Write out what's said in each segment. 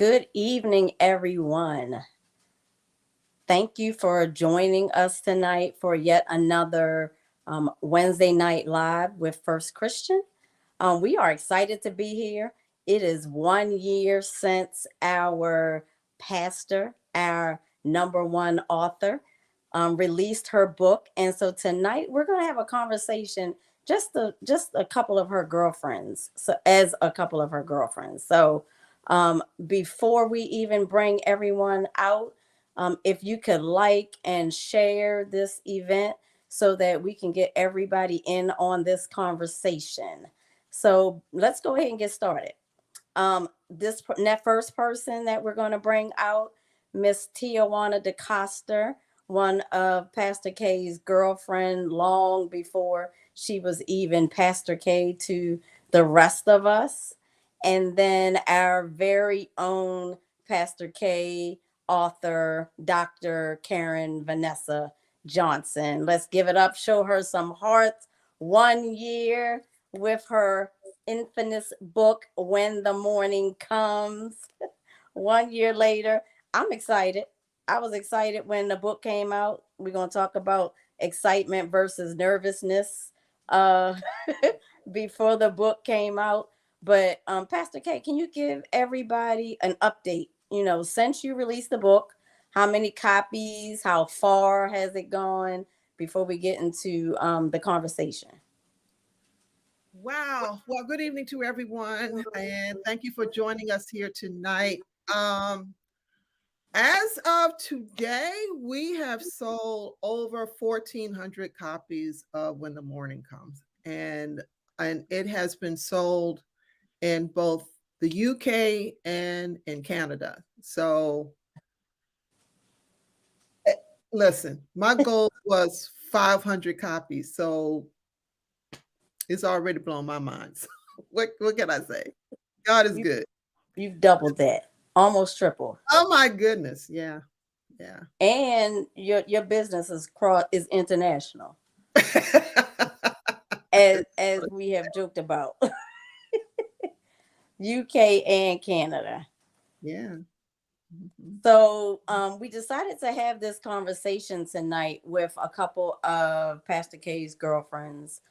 Good evening, everyone. Thank you for joining us tonight for yet another Wednesday night live with First Christian. We are excited to be here. It is 1 year since our pastor, our number one author, released her book, and so tonight we're going to have a conversation. Just a couple of her girlfriends, so as a couple of her girlfriends. So before we even bring everyone out, if you could like and share this event so that we can get everybody in on this conversation. So let's go ahead and get started. That first person that we're going to bring out, Miss Tijuana DeCoster, one of Pastor K's girlfriend long before she was even Pastor K to the rest of us. And then our very own Pastor K author, Dr. Karen Vanessa Johnson. Let's give it up, show her some hearts. 1 year with her infamous book, When the Morning Comes. 1 year later, I'm excited. I was excited when the book came out. We're going to talk about excitement versus nervousness uh, before the book came out. But Pastor K, can you give everybody an update? Since you released the book, how many copies, how far has it gone before we get into the conversation? Wow. Well, good evening to everyone, and thank you for joining us here tonight. Um, as of today, we have sold over 1,400 copies of When the Morning Comes, and it has been sold in both the UK and in Canada. So, eh, listen, my goal was 500 copies, so it's already blown my mind. So what can I say? God is You, good. you've doubled that, almost triple. Oh my goodness. Yeah. Yeah. And your business is international, as we have joked about. UK and Canada. Yeah. Mhm. So we decided to have this conversation tonight with a couple of Pastor K's girlfriends.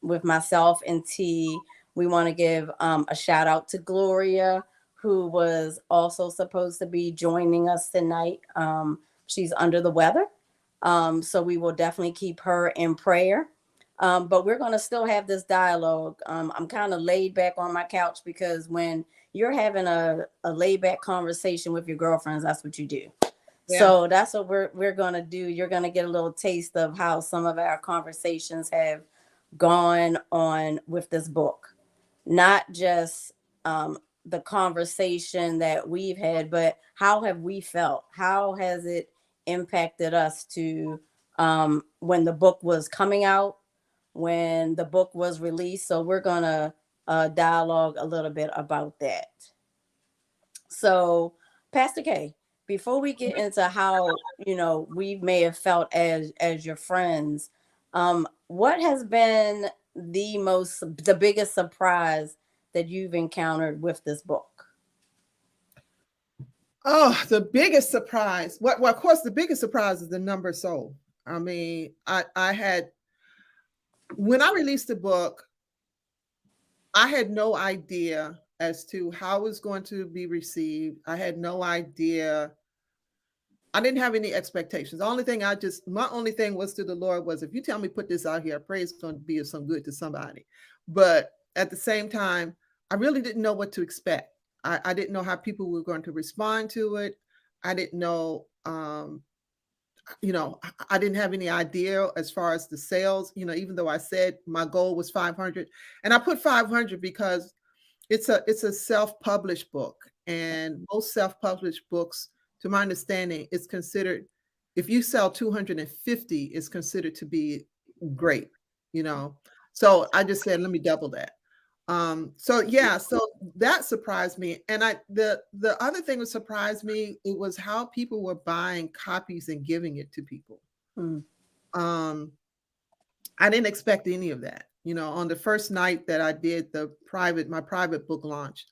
With myself and T, we want to give a shout out to Gloria, who was also supposed to be joining us tonight. She's under the weather, so we will definitely keep her in prayer. But we're going to still have this dialogue. I'm kind of laid back on my couch because when you're having a laid back conversation with your girlfriends, that's what you do. Yeah. So that's what we're gonna do. You're gonna get a little taste of how some of our conversations have gone on with this book. Not just the conversation that we've had, but how have we felt? How has it impacted us to when the book was coming out, when the book was released? So we're gonna dialogue a little bit about that. So, Pastor K, before we get into how we may have felt as your friends, what has been the biggest surprise that you've encountered with this book? Oh, the biggest surprise. Well, of course, the biggest surprise is the number sold. I mean, I had when I released the book, I had no idea as to how it was going to be received. I had no idea. I didn't have any expectations. My only thing was to the Lord was, if you tell me put this out here, I pray it's going to be of some good to somebody. But at the same time, I really didn't know what to expect. I didn't know how people were going to respond to it. I didn't know, I didn't have any idea as far as the sales, even though I said my goal was 500, and I put 500 because it's a self-published book, and most self-published books, to my understanding, it's considered, if you sell 250, it's considered to be great, you know. So I just said, let me double that. So yeah, so that surprised me. And the other thing that surprised me, it was how people were buying copies and giving it to people. Hmm. Um, I didn't expect any of that. On the first night that I did my private book launch,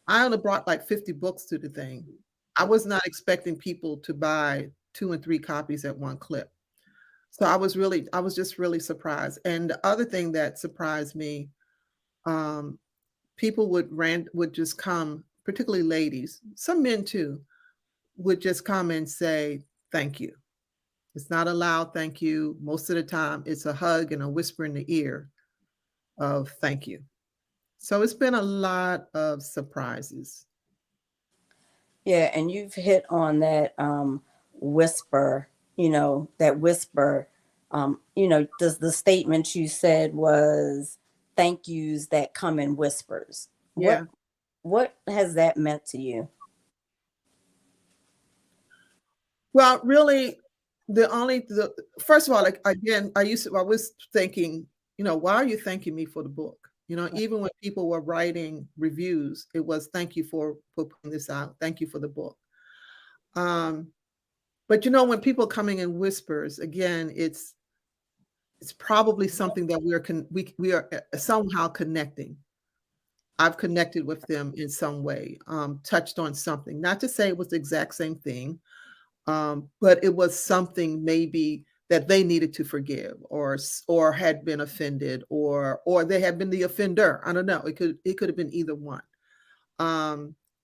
I only brought like 50 books to the thing. I was not expecting people to buy 2 and 3 copies at one clip. So I was just really surprised. And the other thing that surprised me, um, people would just come, particularly ladies, some men too, would just come and say, "Thank you." It's not a loud thank you. Most of the time, it's a hug and a whisper in the ear of thank you. So it's been a lot of surprises. Yeah, and you've hit on that whisper, that whisper. The statement you said was thank yous that come in whispers. Yeah. What has that meant to you? Well, really, the first of all, like again, I was thinking, why are you thanking me for the book? Even when people were writing reviews, it was thank you for putting this out. Thank you for the book. Um, but when people are coming in whispers, again, it's probably something that we are somehow connecting. I've connected with them in some way, touched on something. Not to say it was the exact same thing, but it was something maybe that they needed to forgive, or had been offended, or they had been the offender. I don't know. It could have been either one.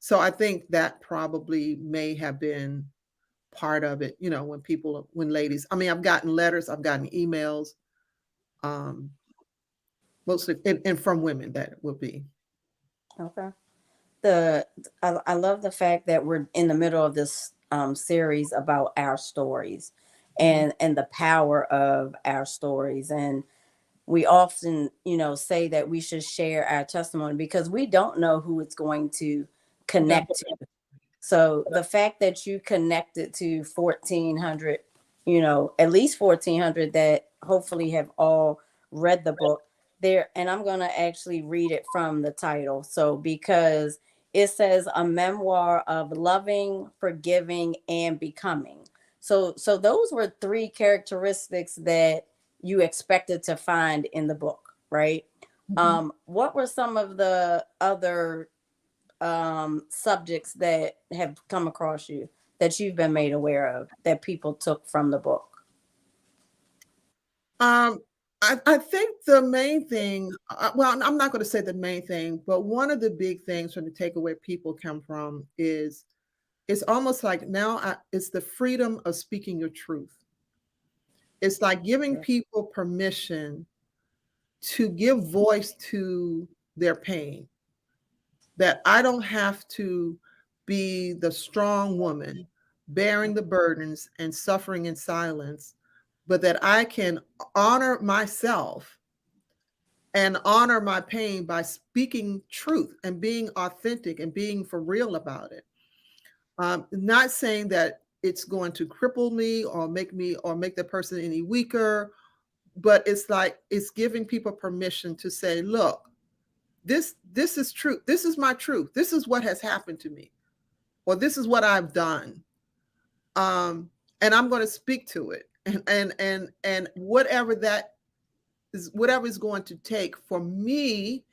So I think that probably may have been part of it. When ladies, I mean, I've gotten letters, I've gotten emails, um, mostly, and from women that would be. Okay. I love the fact that we're in the middle of this series about our stories Mhm. and the power of our stories. And we often, say that we should share our testimony because we don't know who it's going to Yeah. connect to. So the fact that you connected to 1,400, at least 1,400 that hopefully have all read the book there. And I'm going to actually read it from the title. So, because it says a memoir of loving, forgiving, and becoming. So those were three characteristics that you expected to find in the book, right? Mhm. What were some of the other subjects that have come across you that you've been made aware of that people took from the book? Um, I think the main thing, well, I'm not going to say the main thing, but one of the big things from the takeaway people come from is it's almost like now it's the freedom of speaking your truth. It's like giving Yeah. people permission to give voice to their pain, that I don't have to be the strong woman bearing the burdens and suffering in silence, but that I can honor myself and honor my pain by speaking truth and being authentic and being for real about it. Not saying that it's going to cripple me or make the person any weaker, but it's like it's giving people permission to say, look, this is true. This is my truth. This is what has happened to me, or this is what I've done. And I'm going to speak to it. And whatever is going to take for me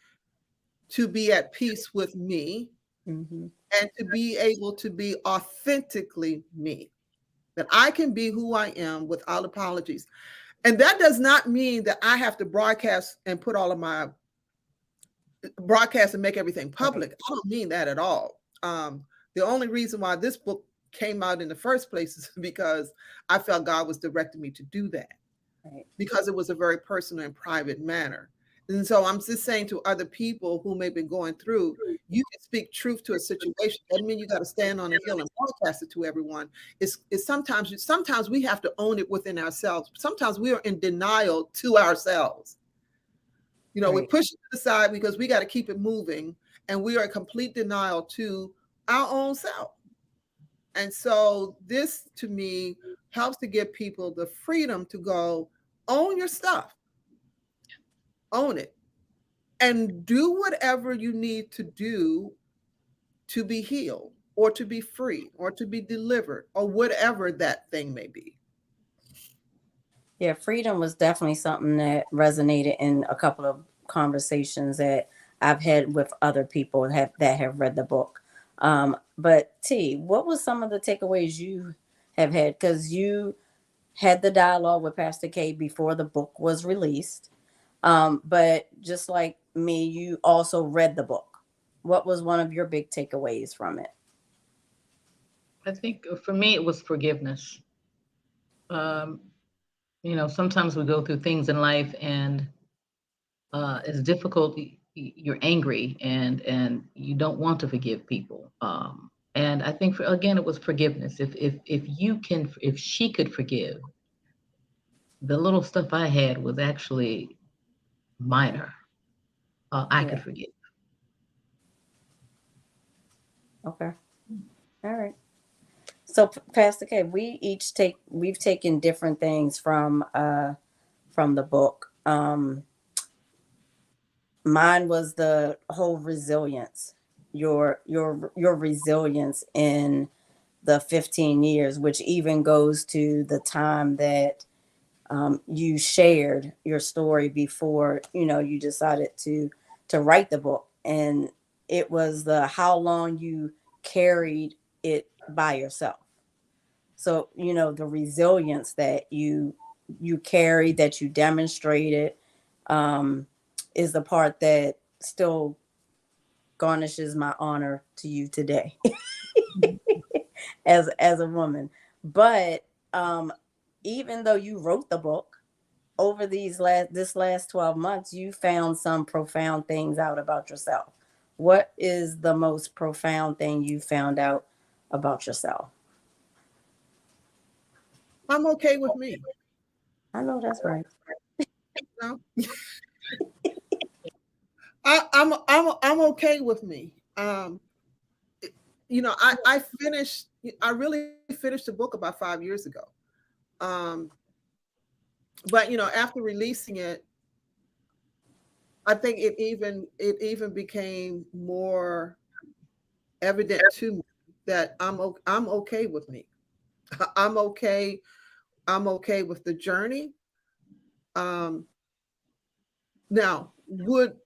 to be at peace with me Mm-hmm. and to be able to be authentically me, that I can be who I am without apologies. And that does not mean that I have to broadcast and put all of my broadcast and make everything Right. public. I don't mean that at all. The only reason why this book came out in the first place is because I felt God was directing me to do that, Right. because it was a very personal and private manner. And so I'm just saying to other people who may be going through, you can speak truth to a situation. Doesn't mean you got to stand on a hill and broadcast it to everyone. It's sometimes we have to own it within ourselves. Sometimes we are in denial to ourselves. We Right. push it to the side because we got to keep it moving, and we are in complete denial to our own self. And so this to me helps to give people the freedom to go, own your stuff, own it, and do whatever you need to do to be healed or to be free or to be delivered or whatever that thing may be. Yeah, freedom was definitely something that resonated in a couple of conversations that I've had with other people that have read the book. But T, what was some of the takeaways you have had? Because you had the dialogue with Pastor K before the book was released. But just like me, you also read the book. What was one of your big takeaways from it? I think for me, it was forgiveness. Um, sometimes we go through things in life and it's difficult. You're angry and you don't want to forgive people. And I think again, it was forgiveness. If she could forgive, the little stuff I had was actually minor. I Yeah. could forgive. Okay. All right. So Pastor K, we've taken different things from the book. Mine was the whole resilience, your resilience in the 15 years, which even goes to the time that you shared your story before you decided to write the book, and it was the how long you carried it by yourself. So the resilience that you carried, that you demonstrated, um, is the part that still garnishes my honor to you today as a woman. But even though you wrote the book, over this last 12 months, you found some profound things out about yourself. What is the most profound thing you found out about yourself? I'm okay with me. I know that's right. You know? I'm okay with me. I really finished the book about 5 years ago. Um, but after releasing it, I think it even became more evident to me that I'm okay with me. I'm okay. I'm okay with the journey. Um, Now, would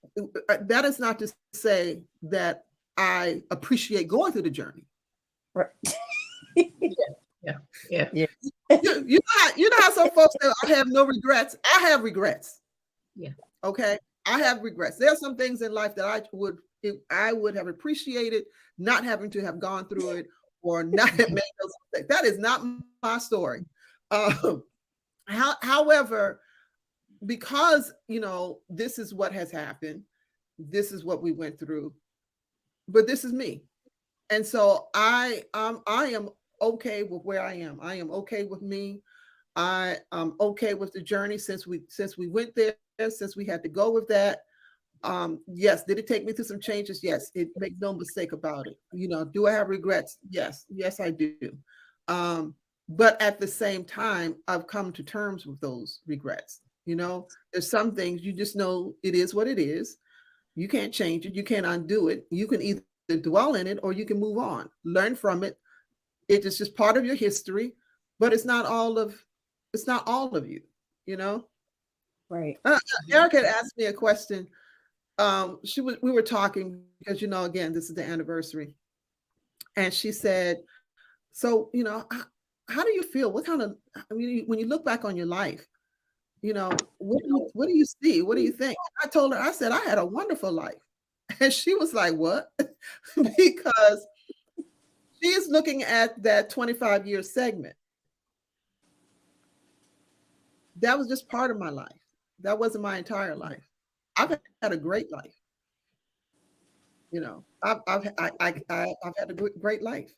that is not to say that I appreciate going through the journey. Right. Yeah, yeah, Yeah. You know how some folks say I have no regrets. I have regrets. yeah. Okay, I have regrets. There are some things in life that I would have appreciated not having to have gone through it or not have made those mistakes. That is not my story. Um, however, because this is what has happened, this is what we went through, but this is me, and so I am okay with where I am. I am okay with me. I am okay with the journey since we went there, since we had to go with that. Yes, did it take me through some changes? Yes, it make no mistake about it. Do I have regrets? Yes, I do. um but at the same time, I've come to terms with those regrets. There's some things you just know it is what it is. You can't change it, you can't undo it. You can either dwell in it or you can move on, learn from it. It is just part of your history, but it's not all of you you know Right. uh, Erica had asked me a question. We were talking because again, this is the anniversary, and she said, so how do you feel, what kind of, I mean, when you look back on your life, what do you see, what do you think? I told her, I said I had a wonderful life. And she was like, what? Because she's looking at that 25-year segment. That was just part of my life. That wasn't my entire life. I've had a great life. I've had a great life.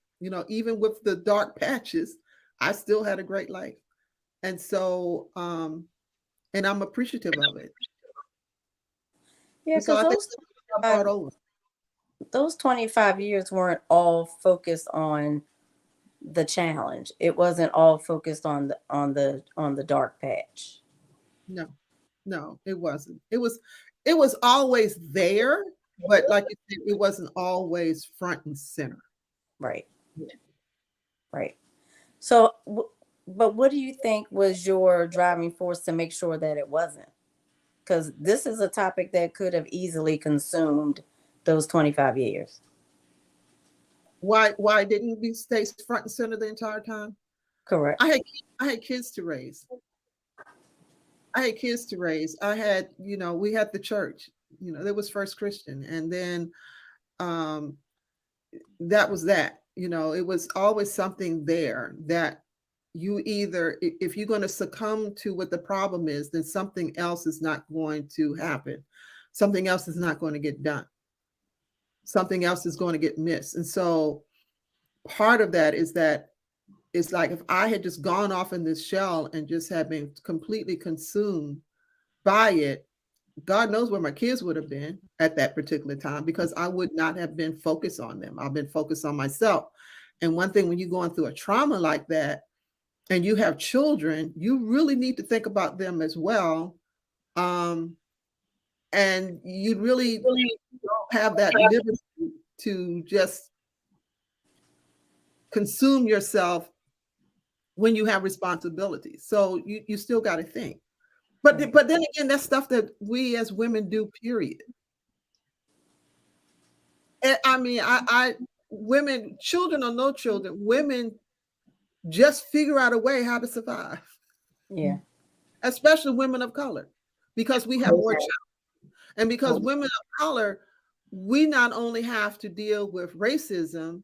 Even with the dark patches, I still had a great life. And so, and I'm appreciative of it. Yeah, And so because I think I brought over. those 25 years weren't all focused on the challenge. It wasn't all focused on the dark patch. No, no, it wasn't. It was always there, but like you said, it wasn't always front and center. Right. Right. So, but what do you think was your driving force to make sure that it wasn't? because this is a topic that could have easily consumed those 25 years. Why didn't we stay front and center the entire time? Correct. I had kids to raise. I had, we had the church, there was First Christian. And then that was that, it was always something there that you either, if you're going to succumb to what the problem is, then something else is not going to happen. Something else is not going to get done. Something else is going to get missed. And so part of that is that it's like if I had just gone off in this shell and just had been completely consumed by it, God knows where my kids would have been at that particular time, because I would not have been focused on them. I've been focused on myself. And one thing, when you're going through a trauma like that and you have children, you really need to think about them as well. And you really don't have that liberty to just consume yourself when you have responsibilities. So you still got to think. But then again, that's stuff that we as women do, period. And I mean, women, children or no children, women just figure out a way how to survive. Yeah. Especially women of color, because we have more children. And because women of color, we not only have to deal with racism,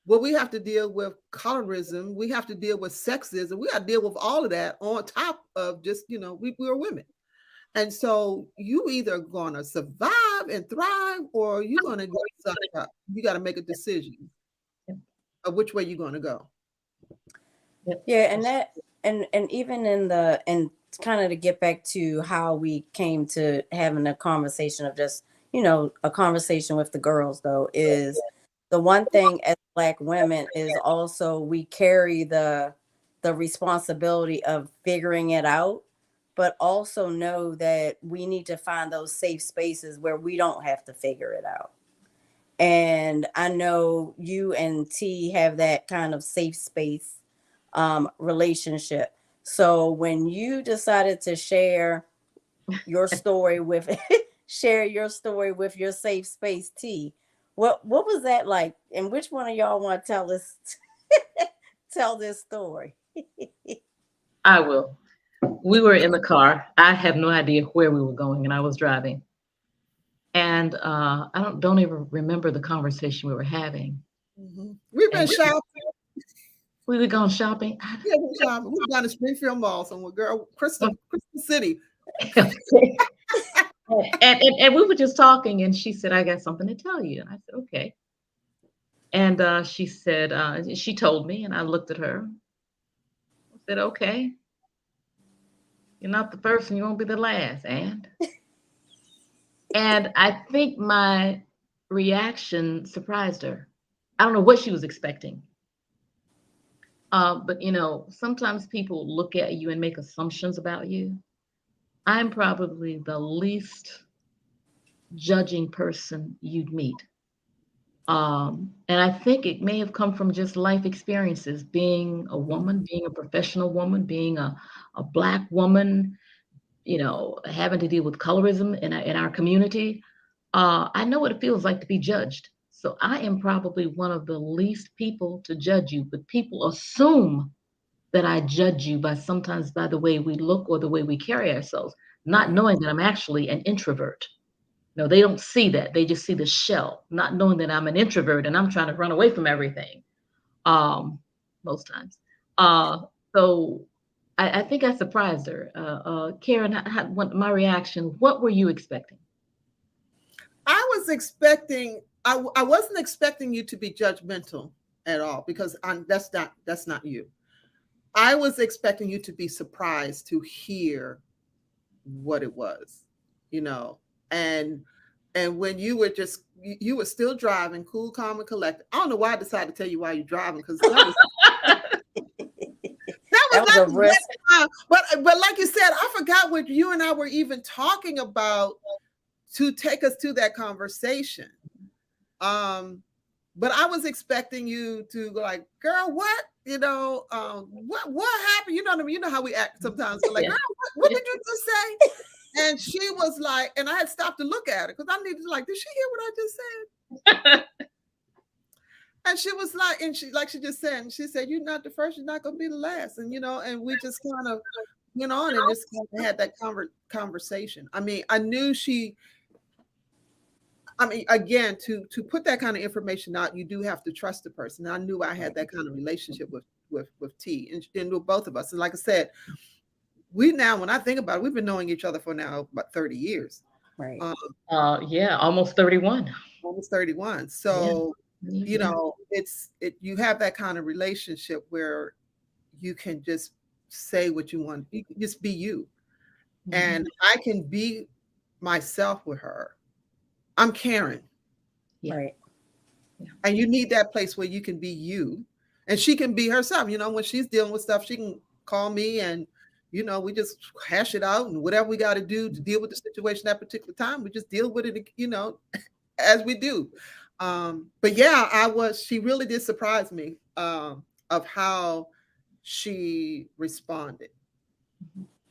but we have to deal with colorism. We have to deal with sexism. We got to deal with all of that on top of just, we're women. And so you either going to survive and thrive, or you're going to get sucked up. You got to make a decision of which way you're going to go. Yeah. And that, and even and kind of to get back to how we came to having a conversation of just, a conversation with the girls, though, is the one thing as Black women is also we carry the responsibility of figuring it out, but also know that we need to find those safe spaces where we don't have to figure it out. And I know you and T have that kind of safe space relationship. So when you decided to share your story with your safe space, T, what was that like? And which one of y'all want to tell this story? I will. We were in the car. I have no idea where we were going, and I was driving. And I don't even remember the conversation we were having. Mm-hmm. We've been shopping. We were going shopping. Yeah, we were shopping. We were down to Springfield Mall somewhere, girl. Crystal City. and we were just talking, and she said, "I got something to tell you." And I said, "Okay." And she said, she told me, and I looked at her. I said, "Okay. You're not the first, and you won't be the last." And I think my reaction surprised her. I don't know what she was expecting. But sometimes people look at you and make assumptions about you. I'm probably the least judging person you'd meet. And I think it may have come from just life experiences, being a woman, being a professional woman, being a Black woman, having to deal with colorism in our community. I know what it feels like to be judged. So I am probably one of the least people to judge you, but people assume that I judge you sometimes by the way we look or the way we carry ourselves, not knowing that I'm actually an introvert. No, they don't see that. They just see the shell, not knowing that I'm an introvert and I'm trying to run away from everything most times. So I think I surprised her. Karen, my reaction, what were you expecting? I was expecting, I wasn't expecting you to be judgmental at all, because that's not you. I was expecting you to be surprised to hear what it was, and when you were still driving, cool, calm, and collected. I don't know why I decided to tell you why you're driving, because that was a risk. But like you said, I forgot what you and I were even talking about to take us to that conversation. But I was expecting you to go like, girl, what? What happened? You know what I mean? You know how we act sometimes. We're like, girl, what did you just say? And she was like, and I had stopped to look at her because I needed to like, did she hear what I just said? And she was like, and she like she just said, and she said, "You're not the first, you're not gonna be the last." And and we just kind of went on and just kind of had that conversation. I mean, I knew she. I mean, again, to put that kind of information out, you do have to trust the person. I knew I had that kind of relationship with T and with both of us. And like I said, we now, when I think about it, we've been knowing each other for now about 30 years. Right. Yeah, almost 31. Almost 31. So, Yeah. you have that kind of relationship where you can just say what you want. You can just be you. And I can be myself with her. I'm Karen. Yeah. Right. And you need that place where you can be you and she can be herself. When she's dealing with stuff, she can call me and, we just hash it out and whatever we got to do to deal with the situation that particular time, we just deal with it, as we do. But yeah, she really did surprise me of how she responded.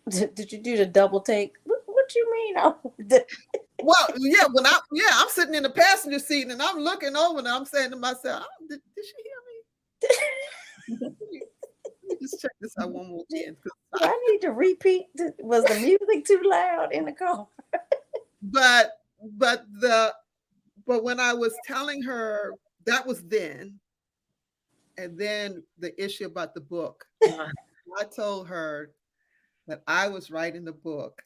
Did you do the double take? What you mean? Well, yeah, I'm sitting in the passenger seat and I'm looking over and I'm saying to myself, oh, did she hear me? Let me just check this out one more time. Do I need to repeat? Was the music too loud in the car? But when I was telling her, that was then, and then the issue about the book, I told her that I was writing the book.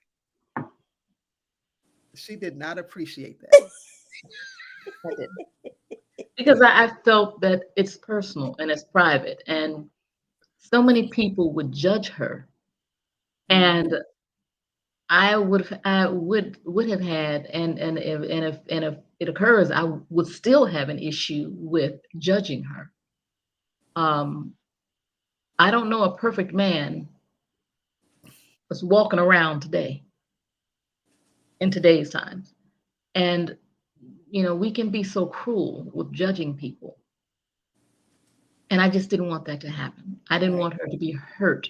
She did not appreciate that. I did. Because I felt that it's personal and it's private, and so many people would judge her, and I would have had, and if it occurs, I would still have an issue with judging her. I don't know a perfect man that's walking around today, in today's times, and we can be so cruel with judging people. And I just didn't want that to happen. I didn't want her to be hurt.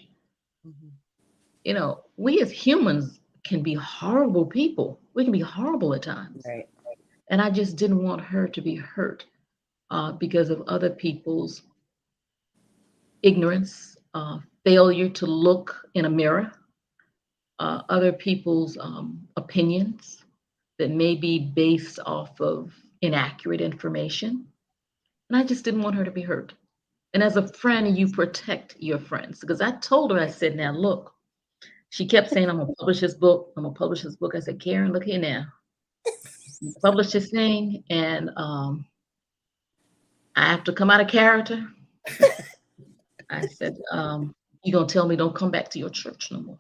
We as humans can be horrible people. We can be horrible at times. Right. And I just didn't want her to be hurt because of other people's ignorance, failure to look in a mirror, other people's opinions that may be based off of inaccurate information. And I just didn't want her to be hurt. And as a friend, you protect your friends. Because I told her, I said, now look, she kept saying, I'm going to publish this book. I'm going to publish this book. I said, Karen, look here now. You publish this thing, and I have to come out of character. I said, you're going to tell me don't come back to your church no more.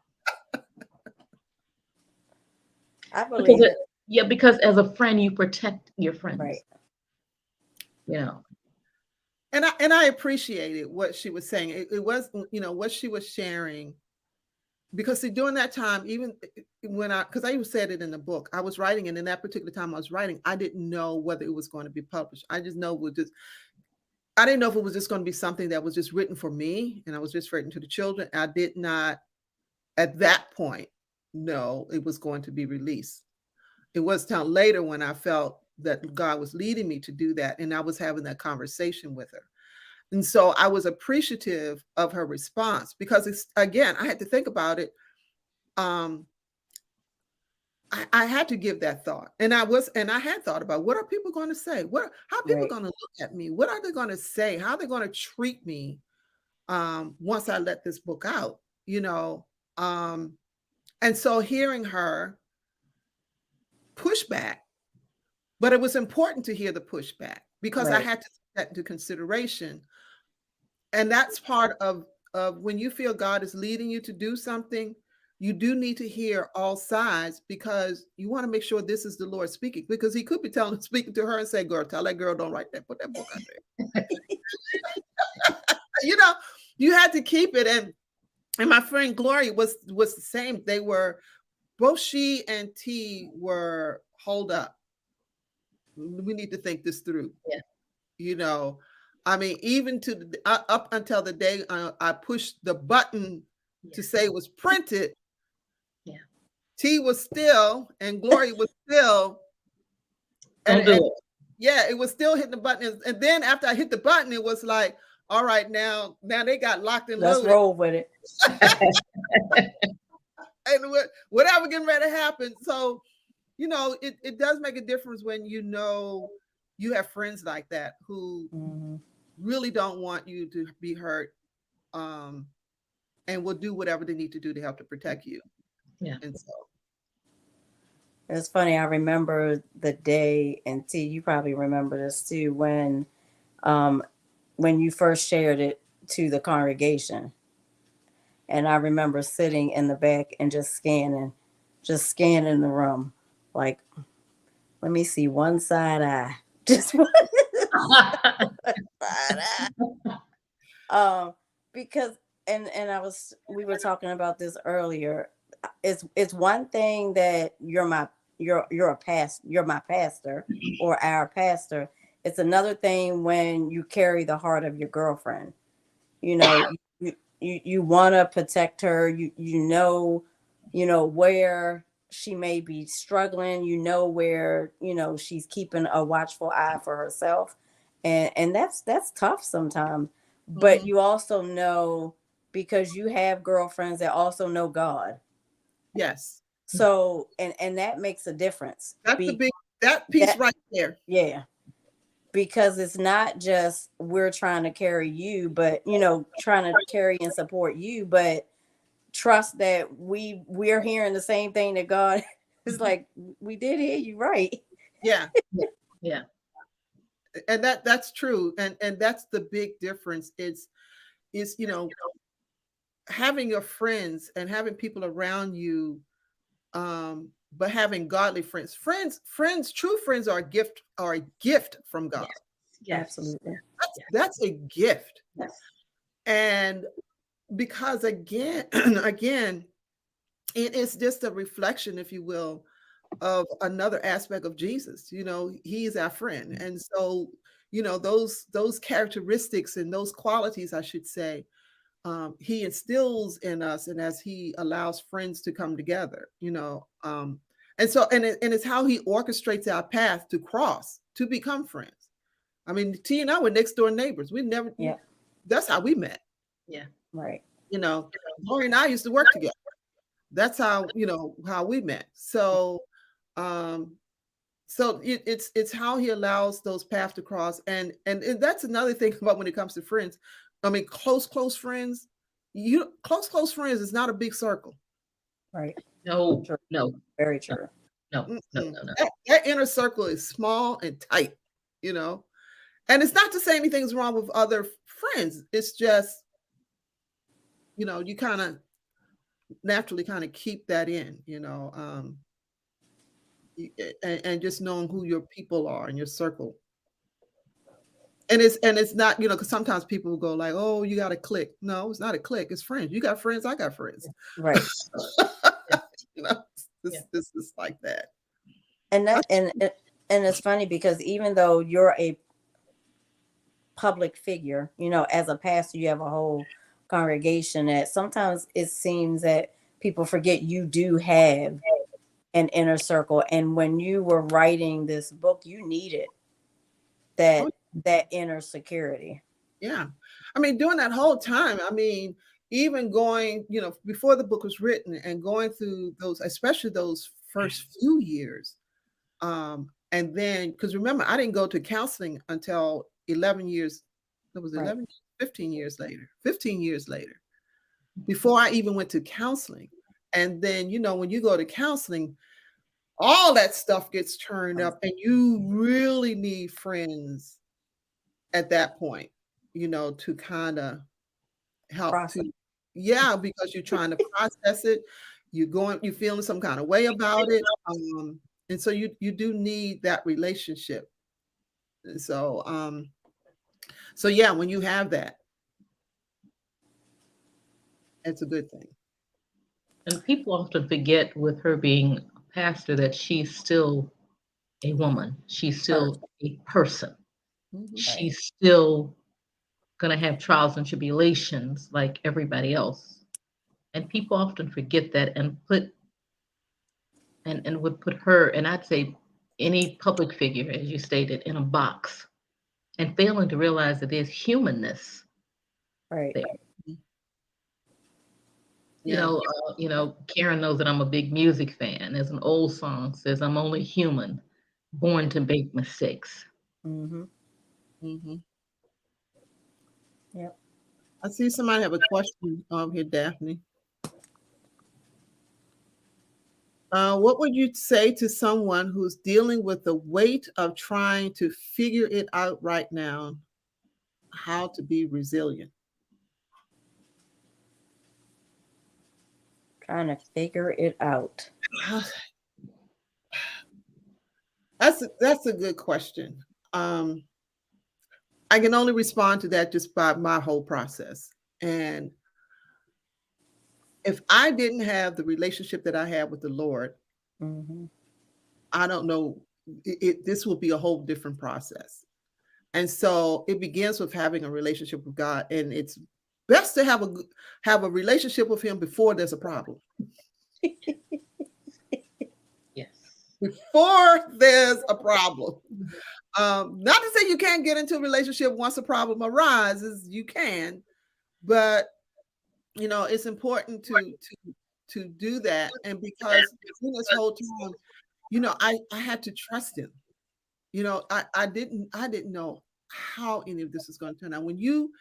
I believe it. Yeah, because as a friend, you protect your friends. Right. And I appreciated what she was saying. It was, what she was sharing, because during that time, even when because I even said it in the book, I was writing, and in that particular time I was writing, I didn't know whether it was going to be published. I just know I didn't know if it was just going to be something that was just written for me, and I was just written to the children. I did not, at that point, know it was going to be released. It was till later when I felt that God was leading me to do that, and I was having that conversation with her. And so I was appreciative of her response, because again, I had to think about it. I had to give that thought, and I had thought about, what are people going to say? How are people going to look at me? What are they going to say? How are they going to treat me once I let this book out? And so hearing her pushback, but it was important to hear the pushback, because I had to take that into consideration. And that's part of when you feel God is leading you to do something, you do need to hear all sides, because you want to make sure this is the Lord speaking, because he could be speaking to her and say, girl, tell that girl, don't write that, put that book out there. You had to keep it. And my friend Gloria was the same. They were, both she and T were, hold up. We need to think this through. Yeah. I mean, even to up until the day I pushed the button to say it was printed. Yeah. T was still, and Gloria was still, Don't do it. yeah, it was still hitting the button. And then after I hit the button, it was like, all right, now they got locked and Let's loaded. roll with it. And whatever getting ready to happen. So, it does make a difference when you have friends like that who really don't want you to be hurt, and will do whatever they need to do to help to protect you. Yeah. And so it's funny. I remember the day, and T, you probably remember this too, when you first shared it to the congregation. And I remember sitting in the back and just scanning the room. Like, let me see one side eye. Just one side eye. Because we were talking about this earlier. It's one thing that you're my pastor or our pastor. It's another thing when you carry the heart of your girlfriend. You want to protect her. You know where she may be struggling. Where she's keeping a watchful eye for herself, and that's tough sometimes. But you also know, because you have girlfriends that also know God. yes. So and that makes a difference. That's that piece right there. Yeah. Because it's not just we're trying to carry you, but trying to carry and support you, but trust that we're hearing the same thing that God is like, we did hear you right. Yeah. Yeah. And that's true. And that's the big difference. Is having your friends and having people around you, but having godly friends. True friends are a gift from God. Yes. Absolutely. That's a gift. Yes. And because again, it is just a reflection, if you will, of another aspect of Jesus. He is our friend. And so, those characteristics and those qualities, I should say, he instills in us, and as he allows friends to come together, and so it's how he orchestrates our path to become friends. I mean, T and I were next door neighbors. We never, that's how we met. Yeah. Right. Lori and I used to work together. That's how we met. So, it's how he allows those paths to cross, and that's another thing about when it comes to friends. I mean, close friends. Close friends is not a big circle. Right. No. True. No. Very true. No. That inner circle is small and tight, and it's not to say anything's wrong with other friends. It's just, you kind of naturally kind of keep that in, and just knowing who your people are in your circle. And it's not, because sometimes people will go like, oh, you got a clique. No, it's not a clique. It's friends. You got friends. I got friends. Right. This is like that. And it's funny because even though you're a public figure, as a pastor, you have a whole congregation, that sometimes it seems that people forget you do have an inner circle. And when you were writing this book, you needed that inner security. Yeah. I mean, during that whole time, I mean, even going, before the book was written and going through those, especially those first few years. And then, because remember, I didn't go to counseling until 11 years. That was 11, 15 years later, before I even went to counseling. And then, when you go to counseling, all that stuff gets turned up, and you really need friends at that point, to kind of help because you're trying to process it. You're feeling some kind of way about it. And so you do need that relationship. And so, yeah, when you have that, it's a good thing. And people often forget, with her being a pastor, that she's still a woman. She's still a person. Mm-hmm. She's still going to have trials and tribulations like everybody else. And people often forget that and put and would put her, and I'd say any public figure, as you stated, in a box, and failing to realize that there's humanness Right. there. Yeah. Karen knows that I'm a big music fan. There's an old song says, "I'm only human, born to make mistakes." Mm-hmm. Mm-hmm. Yep. I see somebody have a question here, Daphne. What would you say to someone who's dealing with the weight of trying to figure it out right now, how to be resilient? Trying to figure it out. That's a good question. I can only respond to that just by my whole process. And if I didn't have the relationship that I have with the Lord, Mm-hmm. I don't know, this will be a whole different process. And so it begins with having a relationship with God, and it's best to have a relationship with Him before there's a problem. Yes. Before there's a problem. Not to say you can't get into a relationship once a problem arises, you can, but it's important to do that. And because in this whole time, I had to trust Him. I didn't know how any of this was going to turn out. When you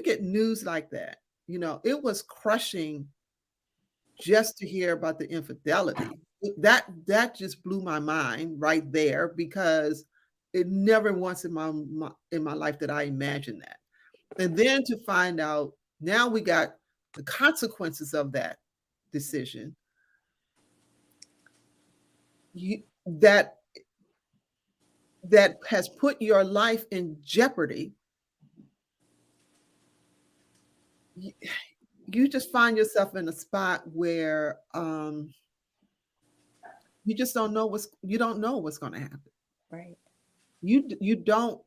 get news like that, it was crushing just to hear about the infidelity. That just blew my mind right there, because it never once in my life did I imagine that. And then to find out now we got the consequences of that decision, that has put your life in jeopardy. You just find yourself in a spot where you just don't know what's going to happen. Right. You don't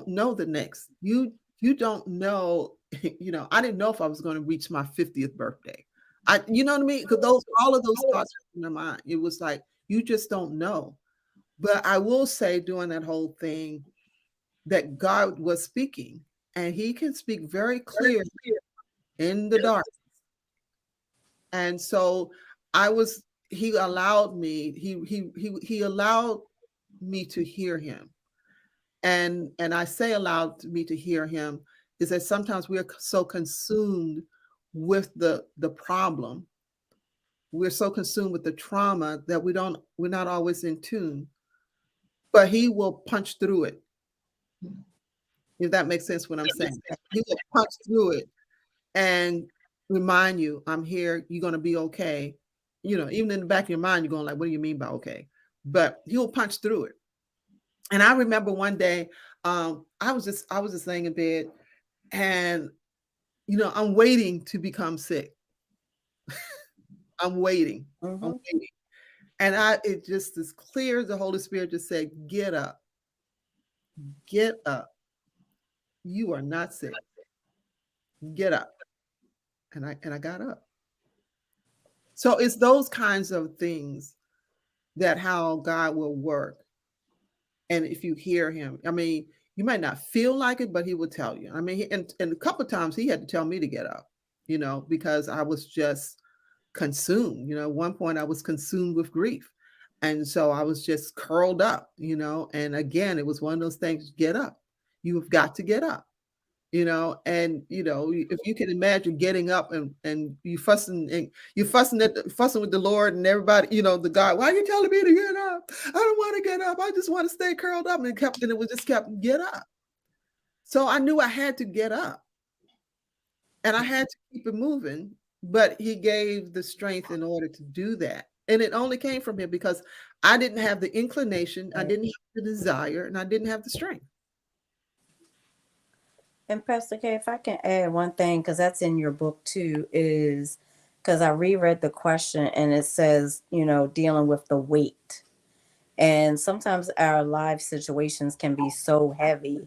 know the next. You don't know. I didn't know if I was going to reach my 50th birthday. You know what I mean? Because all of those thoughts in my mind. It was like you just don't know. But I will say during that whole thing that God was speaking, and He can speak very clear in the dark. And so He allowed me. He allowed me to hear Him. And I say allowed me to hear Him is that sometimes we're so consumed with the problem. We're so consumed with the trauma that we're not always in tune. But He will punch through it. If that makes sense what I'm saying. He will punch through it and remind you, I'm here, you're going to be okay. Even in the back of your mind, you're going like, what do you mean by okay? But He'll punch through it. And I remember one day, I was just laying in bed, and I'm waiting to become sick. I'm waiting. Mm-hmm. I'm waiting. And it just as clear as the Holy Spirit just said, get up. Get up. You are not sick. Get up. And I got up. So it's those kinds of things that how God will work. And if you hear Him, I mean, you might not feel like it, but He will tell you. I mean, and a couple of times He had to tell me to get up, because I was just consumed. At one point I was consumed with grief. And so I was just curled up, and again, it was one of those things, get up. You've got to get up, and if you can imagine getting up and you fussing with the Lord and everybody, the God, why are you telling me to get up? I don't want to get up. I just want to stay curled up. And it was just kept get up. So I knew I had to get up, and I had to keep it moving, but He gave the strength in order to do that. And it only came from Him, because I didn't have the inclination, I didn't have the desire, and I didn't have the strength. And Pastor K, if I can add one thing, because that's in your book too, is because I reread the question and it says, dealing with the weight. And sometimes our life situations can be so heavy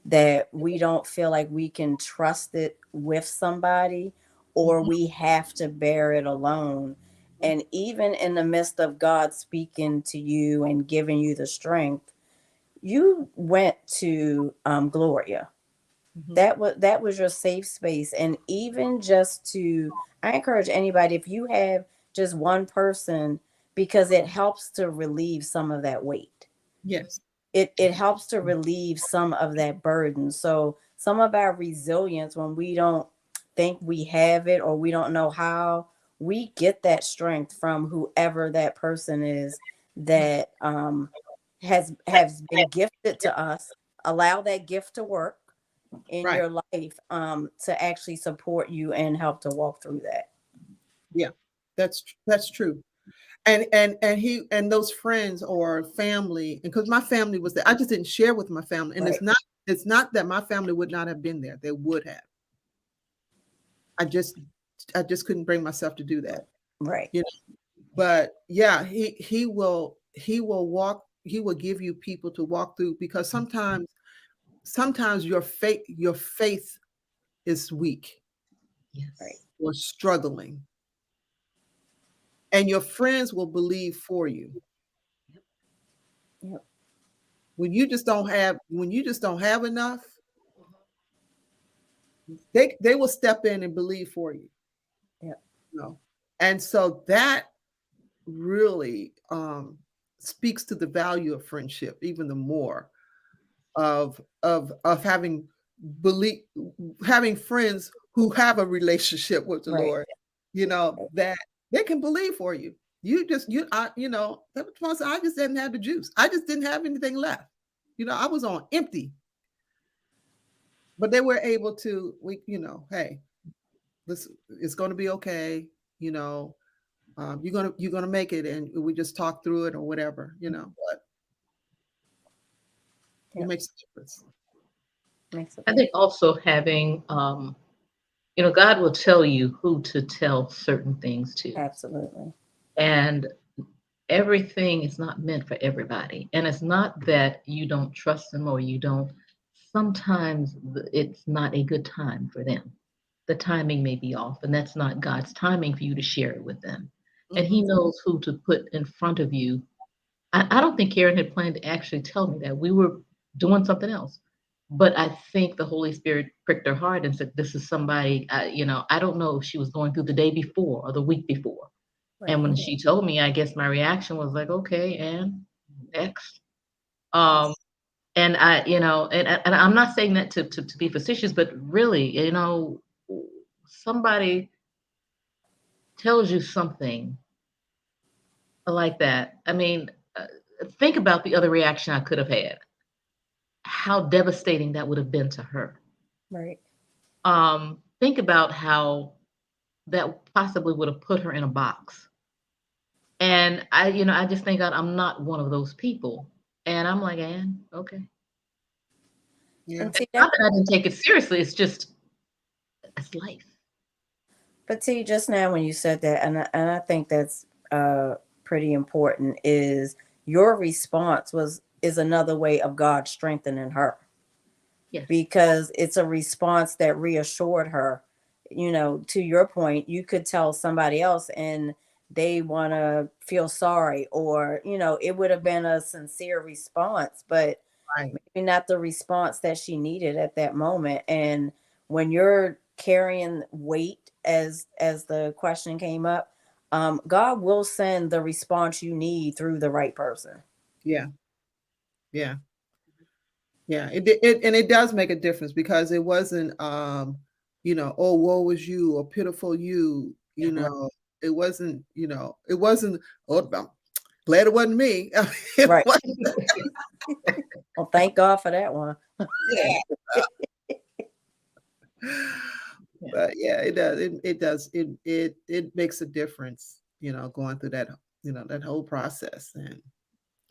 that we don't feel like we can trust it with somebody, or we have to bear it alone. And even in the midst of God speaking to you and giving you the strength, you went to Gloria. Mhm. That was your safe space. And even just to, I encourage anybody, if you have just one person, because it helps to relieve some of that weight. Yes. It helps to relieve some of that burden. So some of our resilience, when we don't think we have it or we don't know how, we get that strength from whoever that person is that has been gifted to us. Allow that gift to work in Right. your life, to actually support you and help to walk through that. Yeah. That's true. And he and those friends or family, and because my family was there, I just didn't share with my family. And Right. it's not that my family would not have been there. They would have. I just I just couldn't bring myself to do that. Right. You know, but yeah, he will give you people to walk through, because sometimes your faith is weak Right. Yes. or struggling, and your friends will believe for you. Yep. When you just don't have enough, they will step in and believe for you. Yep. You know? And so that really speaks to the value of friendship even the more, of believe having friends who have a relationship with the Right. Lord, that they can believe for you. That was, I just didn't have the juice. I just didn't have anything left. I was on empty, but they were able to, hey, this it's going to be okay. You know, you're gonna make it, and we just talk through it or whatever. But it Yep. makes a difference. Makes a I big think also having, God will tell you who to tell certain things to. absolutely. And everything is not meant for everybody. And it's not that you don't trust them or you don't. Sometimes it's not a good time for them. The timing may be off, and that's not God's timing for you to share it with them. And Mhm. He knows who to put in front of you. I don't think Karen had planned to actually tell me that. We were doing something else. But I think the Holy Spirit pricked her heart and said, this is somebody, I don't know if she was going through the day before or the week before. Right. And when she told me, I guess my reaction was like, okay, and next. Um, and and I'm not saying that to be facetious, but really, somebody tells you something like that. I mean, think about the other reaction I could have had. How devastating that would have been to her. Right. Think about how that possibly would have put her in a box. And I just think I'm not one of those people. And I'm like, Anne, okay. Yeah. And see Not that, that I didn't take it seriously. It's life. but see, just now when you said that, and I think that's pretty important, is your response is another way of God strengthening her, Yes. because it's a response that reassured her. To your point, you could tell somebody else and they want to feel sorry, or it would have been a sincere response, but Right. maybe not the response that she needed at that moment. And when you're carrying weight, as the question came up, God will send the response you need through the right person. Yeah. Yeah. Yeah. And it does make a difference, because it wasn't, oh, woe is you, or pitiful you. Right. It wasn't. Oh, I'm glad it wasn't me. It Right. wasn't. Well, thank God for that one. Yeah. Yeah. But yeah, it does. It does. It makes a difference. Going through that whole process. And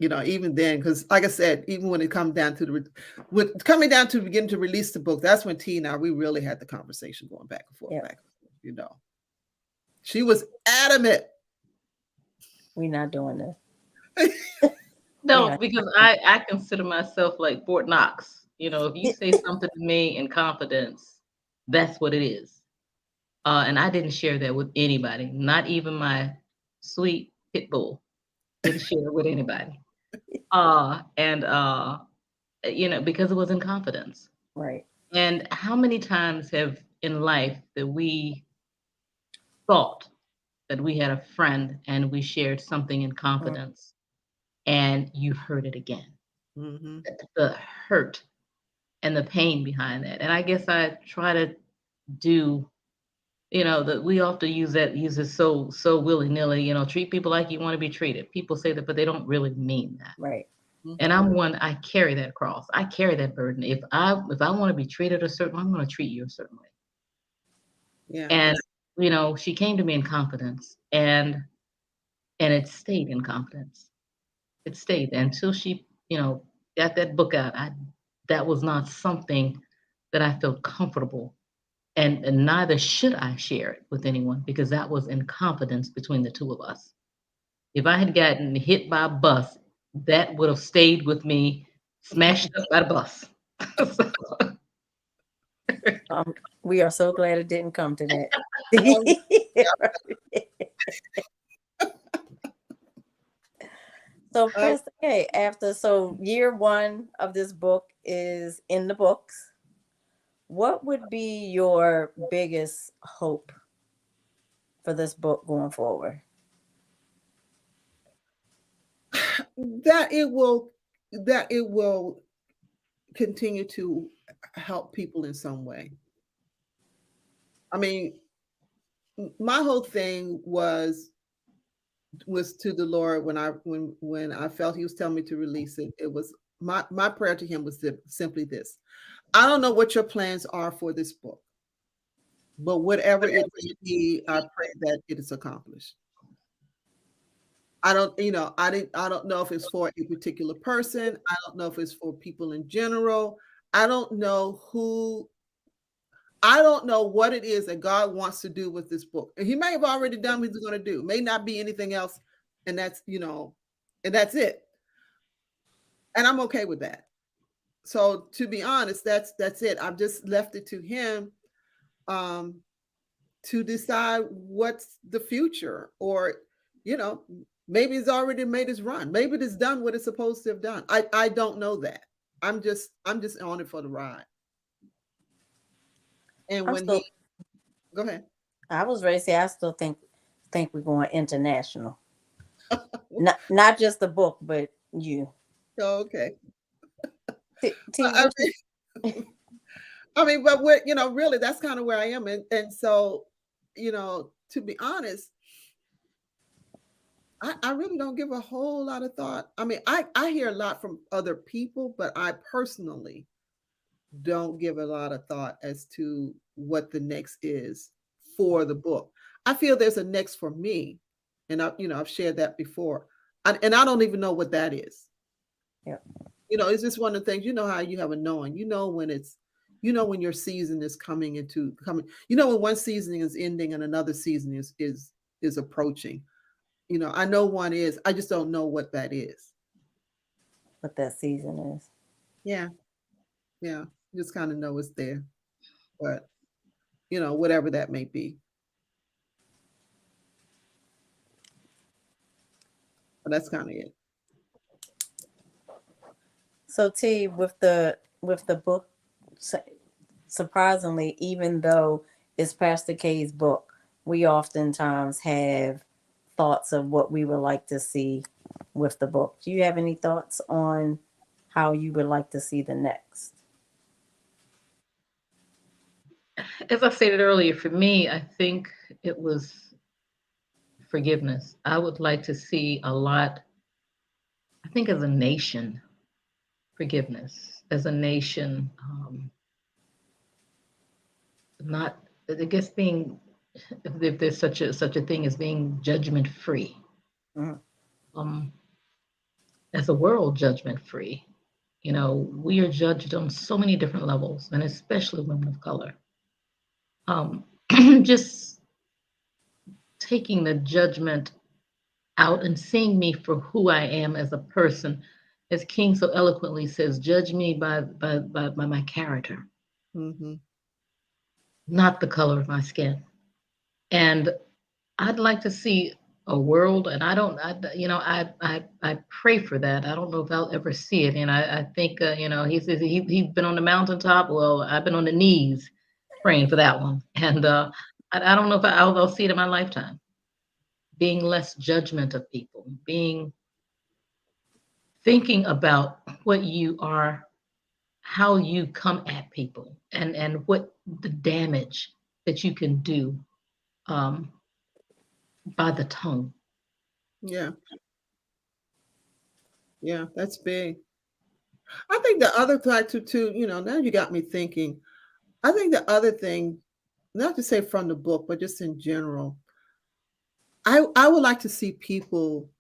even then, because like I said, even when it comes down to coming down to beginning to release the book, that's when T and I, we really had the conversation going back and forth, Yeah. back and forth. She was adamant. We're not doing this. No, Yeah. because I consider myself like Fort Knox. If you say something to me in confidence, that's what it is. And I didn't share that with anybody, not even my sweet pit bull. Didn't share it with anybody. And because it was in confidence. Right. And how many times have in life that we thought that we had a friend and we shared something in confidence and you heard it again? Mm-hmm. The hurt and the pain behind that. And I guess I try to do, that we often use it so willy-nilly, treat people like you want to be treated. People say that, but they don't really mean that. Right. And I'm one, I carry that cross. I carry that burden. If I want to be treated a certain way, I'm going to treat you a certain way. Yeah. And, she came to me in confidence and it stayed in confidence. It stayed until she, got that book out. That was not something that I felt comfortable. And neither should I share it with anyone because that was in confidence between the two of us. If I had gotten hit by a bus, that would have stayed with me, smashed up by the bus. We are so glad it didn't come to that. So, Prince, so year one of this book is in the books. What would be your biggest hope for this book going forward? That it will continue to help people in some way. I mean, my whole thing was to the Lord when I felt He was telling me to release it. It was my prayer to Him was simply this: I don't know what your plans are for this book, but whatever it may be, I pray that it is accomplished. I don't know if it's for a particular person. I don't know if it's for people in general. I don't know what it is that God wants to do with this book. And He may have already done what He's going to do. May not be anything else. And that's, and that's it. And I'm okay with that. So to be honest, that's it. I've just left it to Him to decide what's the future, or, maybe it's already made its run. Maybe it's done what it's supposed to have done. I don't know that. I'm just on it for the ride. And go ahead. I was ready to say, I still think we're going international. not just the book, but you. Oh, okay. But we're, really, that's kind of where I am. And so, to be honest, I really don't give a whole lot of thought. I mean, I hear a lot from other people, but I personally don't give a lot of thought as to what the next is for the book. I feel there's a next for me. And I've shared that before. And I don't even know what that is. Yeah. It's just one of the things, how you have a knowing, when your season is coming, when one season is ending and another season is approaching. I know one is, I just don't know what that is. What that season is. Yeah. Yeah. Just kind of know it's there. But, whatever that may be. But that's kind of it. So T, with the book, surprisingly, even though it's Pastor K's book, we oftentimes have thoughts of what we would like to see with the book. Do you have any thoughts on how you would like to see the next? As I stated earlier, for me, I think it was forgiveness. I would like to see a lot, I think as a nation, forgiveness. As a nation, not, I guess being, if there's such a thing as being judgment free. Mm-hmm. As a world judgment free. We are judged on so many different levels, and especially women of color. Just taking the judgment out and seeing me for who I am as a person. As King so eloquently says, judge me by my character, not the color of my skin. And I'd like to see a world, and I pray for that. I don't know if I'll ever see it, and I think he says he's been on the mountaintop. Well, I've been on the knees praying for that one, and I don't know if I'll see it in my lifetime. Being less judgment of people, thinking about what you are, how you come at people, and what the damage that you can do um, by the tongue. Yeah. Yeah, that's big. I think the other factor too, now you got me thinking. I think the other thing, not to say from the book, but just in general, I would like to see people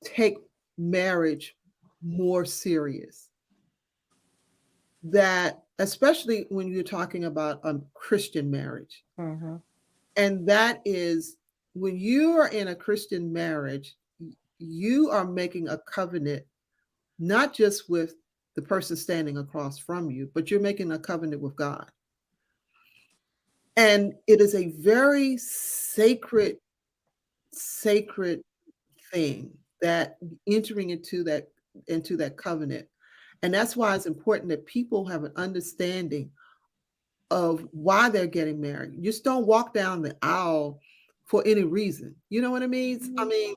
take marriage more serious. That especially when you're talking about a Christian marriage. Mhm. And that is when you are in a Christian marriage, you are making a covenant, not just with the person standing across from you, but you're making a covenant with God. And it is a very sacred thing, that entering into that covenant. And that's why it's important that people have an understanding of why they're getting married. You just don't walk down the aisle for any reason. You know what I mean? I mean,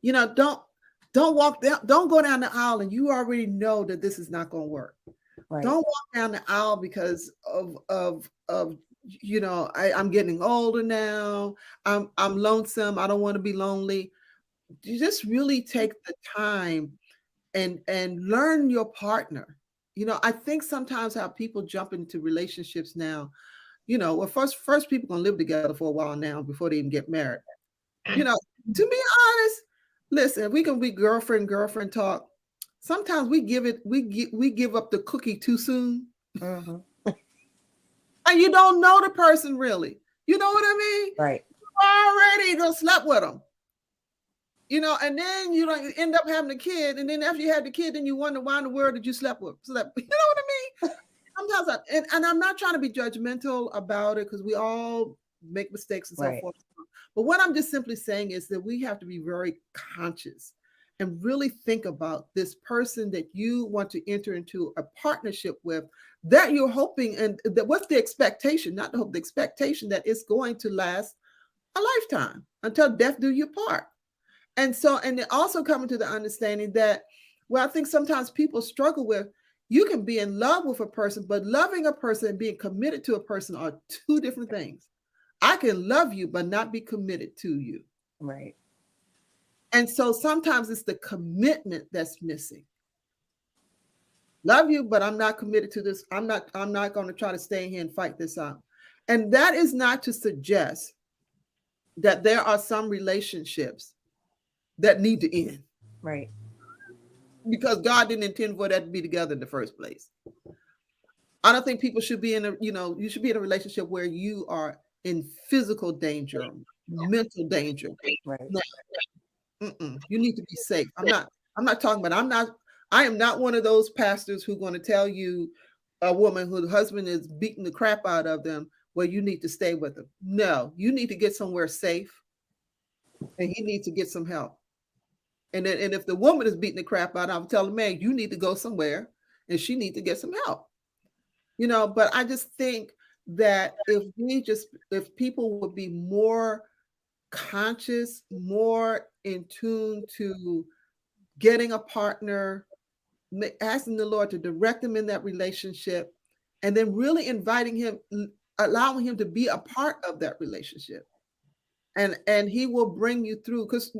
don't walk down, don't go down the aisle and you already know that this is not going to work. Right. Don't walk down the aisle because of I'm getting older now. I'm lonesome. I don't want to be lonely. You just really take the time and learn your partner. I think sometimes how people jump into relationships now, well, first people gonna live together for a while now before they even get married. To be honest, listen, we can be girlfriend talk. Sometimes we give up the cookie too soon. Mhm. And you don't know the person really. You know what I mean? Right. You already done slept with them. And then you don't end up having a kid, and then after you had the kid, then you wonder why in the world did you slept with? You know what I mean? Sometimes, and I'm not trying to be judgmental about it because we all make mistakes and so Right. forth. But what I'm just simply saying is that we have to be very conscious and really think about this person that you want to enter into a partnership with, that you're hoping, and that what's the expectation, not the hope, the expectation that it's going to last a lifetime until death do you part. And then also coming to the understanding that, well, I think sometimes people struggle with, you can be in love with a person, but loving a person and being committed to a person are two different things. I can love you, but not be committed to you. Right. And so sometimes it's the commitment that's missing. Love you, but I'm not committed to this. I'm not going to try to stay here and fight this out. And that is not to suggest that there are some relationships that need to end. Right. Because God didn't intend for that to be together in the first place. I don't think people should be you should be in a relationship where you are in physical danger, mental danger. Right. No, you need to be safe. I'm not talking about, I am not one of those pastors who are going to tell you, a woman whose husband is beating the crap out of them, well, you need to stay with them. No, you need to get somewhere safe, and he needs to get some help. And if the woman is beating the crap out, I'm telling man, you need to go somewhere, and she needs to get some help. But I just think that if people would be more conscious, more in tune to getting a partner, asking the Lord to direct them in that relationship, and then really inviting him, allowing him to be a part of that relationship. And he will bring you through, because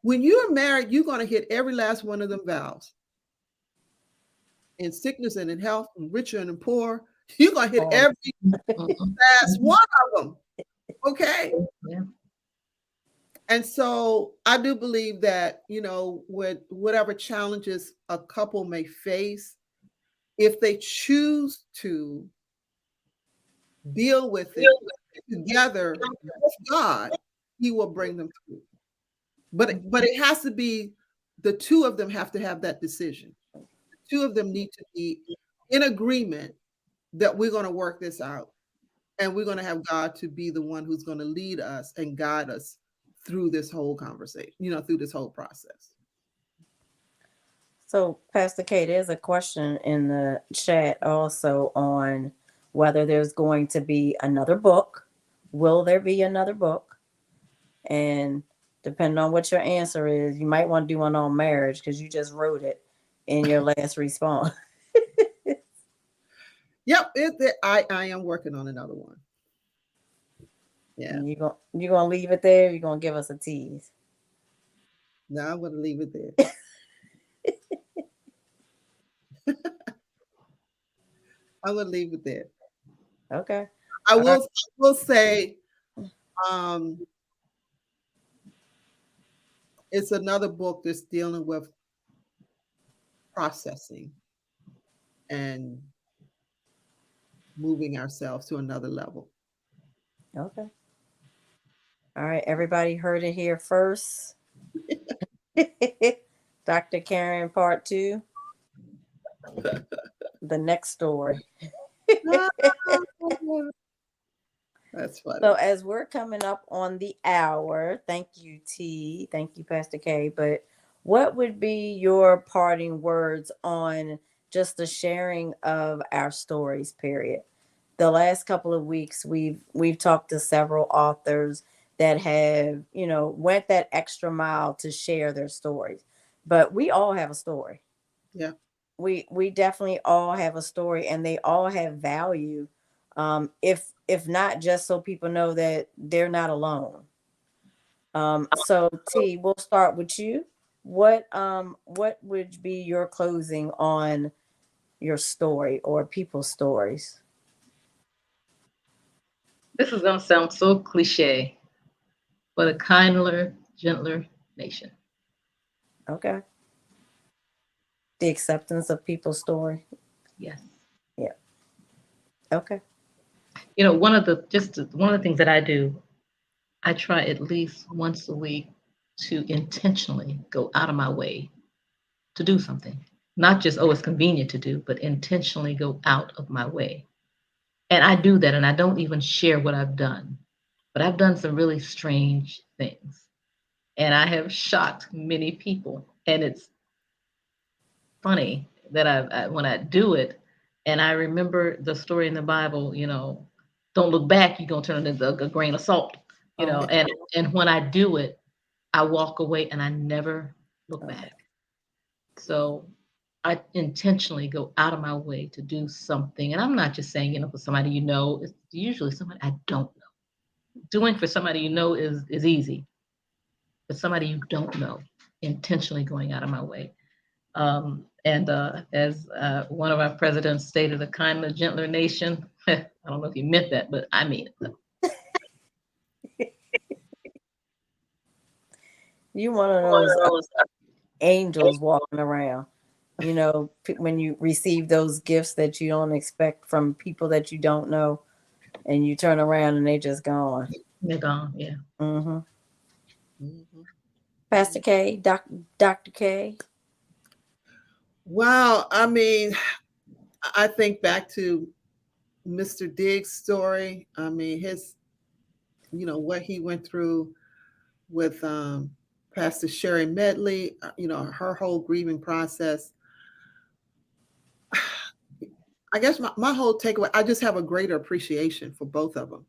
when you're married, you're going to hit every last one of them vows. In sickness and in health, in richer and in poor, you're going to hit every last one of them. Okay? Yeah. And so I do believe that, with whatever challenges a couple may face, if they choose to deal with it together with God, he will bring them through. But it has to be, the two of them have to have that decision. The two of them need to be in agreement that we're going to work this out, and we're going to have God to be the one who's going to lead us and guide us through this whole conversation, through this whole process. So, Pastor K, there's a question in the chat also on whether there's going to be another book. Will there be another book? And depending on what your answer is, you might want to do one on marriage because you just wrote it in your last response. Yep, I am working on another one. Yeah. You gonna leave it there? You're gonna give us a tease? No, I'm gonna leave it there. I would leave it there. Okay. I will say, it's another book that's dealing with processing and moving ourselves to another level. Okay. All right. Everybody heard it here first. Dr. Karen, part 2. The next story. That's funny. So as we're coming up on the hour, thank you, T. Thank you, Pastor K. But what would be your parting words on just the sharing of our stories, period? The last couple of weeks, we've talked to several authors that have, went that extra mile to share their stories. But we all have a story. Yeah. We definitely all have a story, and they all have value. If not just so people know that they're not alone. So T, we'll start with you. What would be your closing on your story or people's stories? This is going to sound so cliche, but a kinder, gentler nation. Okay. The acceptance of people's story. Yes. Yeah. Okay. One of the things that I do, I try at least once a week to intentionally go out of my way to do something. Not just, it's convenient to do, but intentionally go out of my way. And I do that, and I don't even share what I've done. But I've done some really strange things. And I have shocked many people. And it's funny that when I do it, and I remember the story in the Bible, don't look back, you're going to turn into a grain of salt, and when I do it, I walk away and I never look back. So I intentionally go out of my way to do something. And I'm not just saying, for somebody, it's usually somebody I don't know. Doing for somebody is easy, but somebody you don't know, intentionally going out of my way. And as one of our presidents stated, a kinder, gentler nation. I don't know if he meant that, but I mean it. You one of those angels walking around. When you receive those gifts that you don't expect from people that you don't know, and you turn around and they just gone. They're gone, yeah. Mm-hmm. Mm-hmm. Pastor K, Dr. K. Wow. I mean, I think back to Mr. Diggs' story. I mean, his, what he went through with Pastor Sherry Medley, her whole grieving process. I guess my whole takeaway, I just have a greater appreciation for both of them.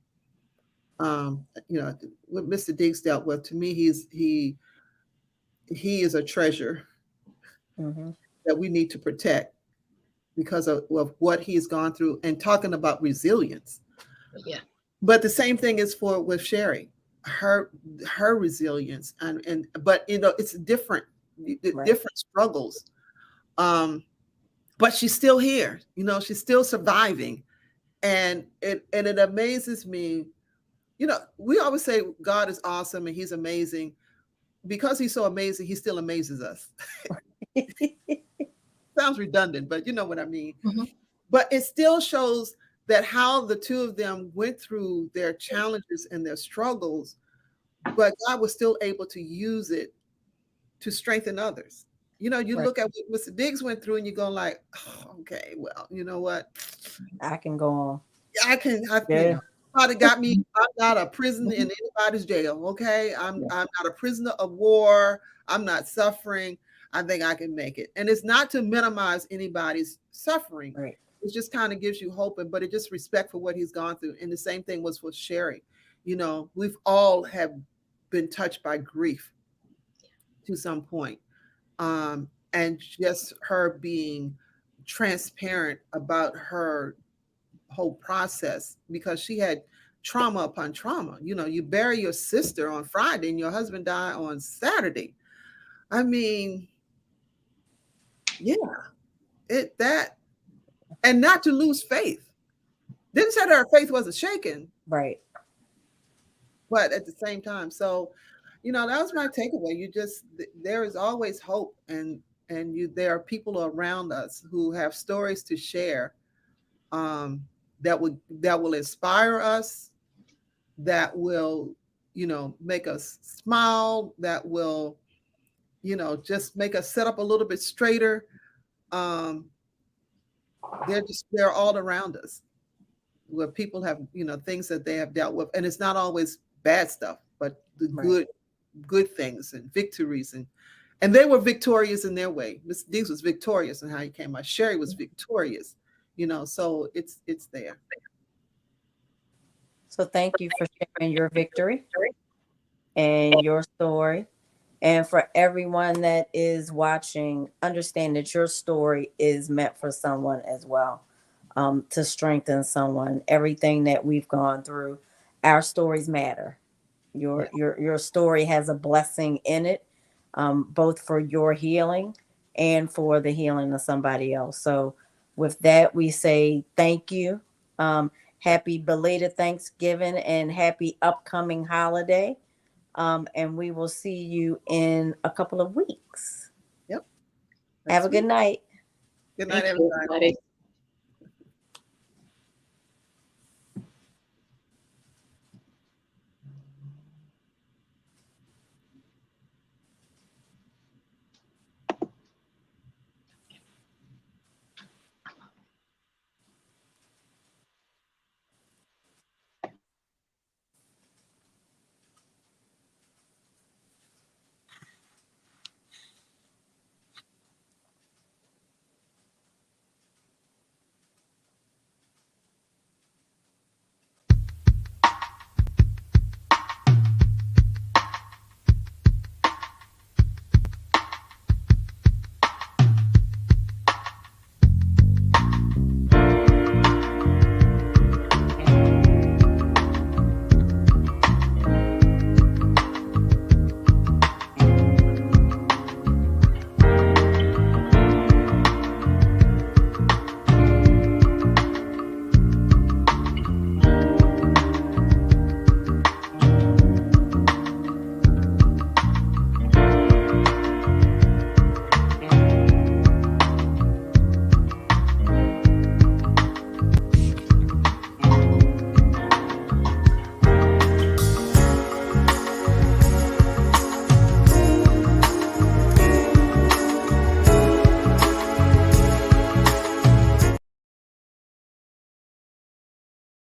What Mr. Diggs dealt with, to me, he is a treasure that we need to protect because of what he has gone through, and talking about resilience. Yeah. But the same thing is with Sherry, her resilience, but it's different, different struggles. But she's still here, she's still surviving. And it amazes me. We always say God is awesome and he's amazing. Because he's so amazing, he still amazes us. Sounds redundant, but you know what I mean. Mm-hmm. But it still shows that how the two of them went through their challenges and their struggles, but God was still able to use it to strengthen others. You look at what Mr. Diggs went through and you go like, okay, well, you know what? I can go on. I can. Somebody got me. I'm not a prison in anybody's jail. Okay, I'm not a prisoner of war. I'm not suffering. I think I can make it. And it's not to minimize anybody's suffering. Right. It just kind of gives you hope, but it just respect for what he's gone through. And the same thing was for Sherry. You know, we've all have been touched by grief to some point. And just her being transparent about her whole process, because she had trauma upon trauma. You know, you bury your sister on Friday and your husband died on Saturday. I mean, yeah, and not to lose faith. Didn't say that her faith wasn't shaken, Right. but at the same time. So, you know, that was my takeaway. There is always hope, and there are people around us who have stories to share, that will inspire us, that will, you know, make us smile, that will, you know, just make us sit up a little bit straighter. They're all around us, where people have, you know, things that they have dealt with, and it's not always bad stuff, but the good things and victories, and they were victorious in their way. Miss Diggs was victorious in how he came out. Sherry was victorious, you know, so it's there. So thank you for sharing your victory and your story. And for everyone that is watching, understand that your story is meant for someone as well, to strengthen someone. Everything that we've gone through, our stories matter. Your story has a blessing in it, both for your healing and for the healing of somebody else. So with that, we say thank you. Happy belated Thanksgiving and happy upcoming holiday. And we will see you in a couple of weeks. Yep. Have a good night. Good night, Thank you, everybody.